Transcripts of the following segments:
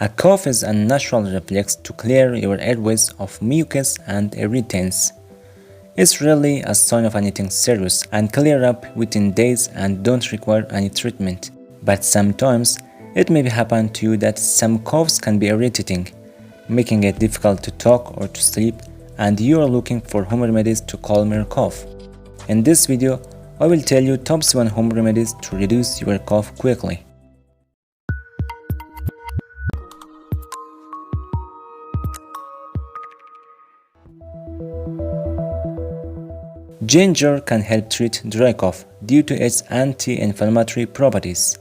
A cough is a natural reflex to clear your airways of mucus and irritants. It's really a sign of anything serious and clear up within days and don't require any treatment. But sometimes it may happen to you that some coughs can be irritating, making it difficult to talk or to sleep, and you are looking for home remedies to calm your cough. In this video, I will tell you top 7 home remedies to reduce your cough quickly. Ginger can help treat dry cough due to its anti-inflammatory properties.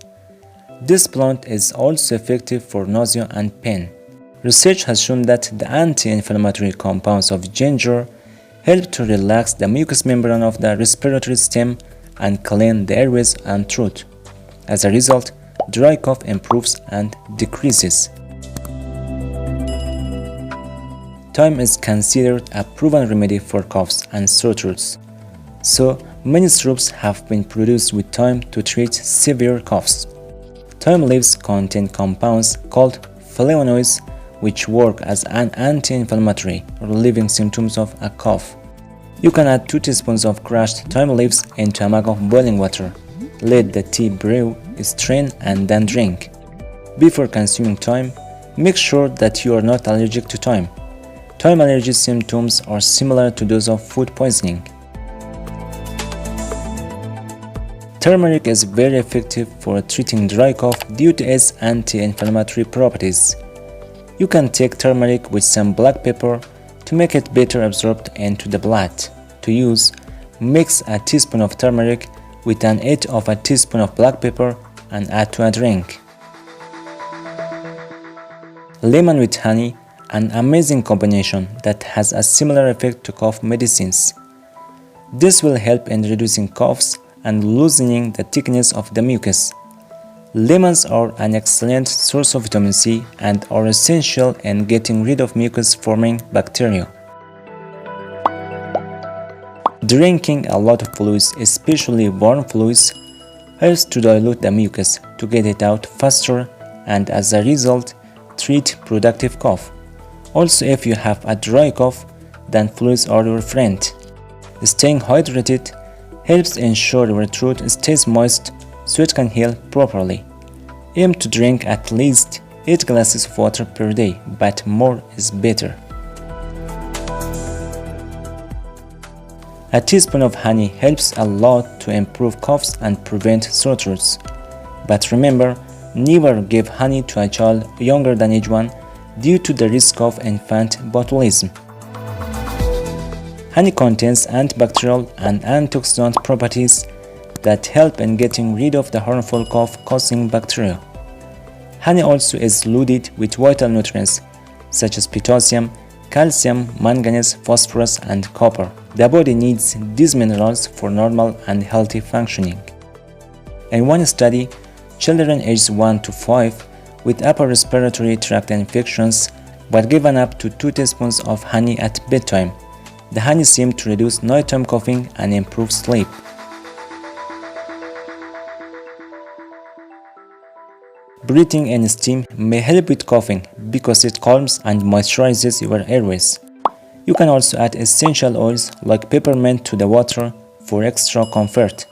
This plant is also effective for nausea and pain. Research has shown that the anti-inflammatory compounds of ginger help to relax the mucous membrane of the respiratory system and clean the airways and throat. As a result, dry cough improves and decreases. Thyme is considered a proven remedy for coughs and sore throats. So, many syrups have been produced with thyme to treat severe coughs. Thyme leaves contain compounds called flavonoids which work as an anti-inflammatory, relieving symptoms of a cough. You can add 2 teaspoons of crushed thyme leaves into a mug of boiling water. Let the tea brew, strain, and then drink. Before consuming thyme, make sure that you are not allergic to thyme. Thyme allergy symptoms are similar to those of food poisoning. Turmeric is very effective for treating dry cough due to its anti-inflammatory properties. You can take turmeric with some black pepper to make it better absorbed into the blood. To use, mix a teaspoon of turmeric with 1/8 of a teaspoon of black pepper and add to a drink. Lemon with honey, an amazing combination that has a similar effect to cough medicines. This will help in reducing coughs and loosening the thickness of the mucus. Lemons are an excellent source of vitamin C and are essential in getting rid of mucus-forming bacteria. Drinking a lot of fluids, especially warm fluids, helps to dilute the mucus to get it out faster and as a result, treat productive cough. Also, if you have a dry cough, then fluids are your friend. Staying hydrated helps ensure your throat stays moist so it can heal properly. Aim to drink at least 8 glasses of water per day, but more is better. A teaspoon of honey helps a lot to improve coughs and prevent sore throats. But remember, never give honey to a child younger than age 1 due to the risk of infant botulism. Honey contains antibacterial and antioxidant properties that help in getting rid of the harmful cough-causing bacteria. Honey also is loaded with vital nutrients such as potassium, calcium, manganese, phosphorus, and copper. The body needs these minerals for normal and healthy functioning. In one study, children aged 1 to 5 with upper respiratory tract infections were given up to 2 teaspoons of honey at bedtime. The honey seemed to reduce nighttime coughing and improve sleep. Breathing in steam may help with coughing because it calms and moisturizes your airways. You can also add essential oils like peppermint to the water for extra comfort.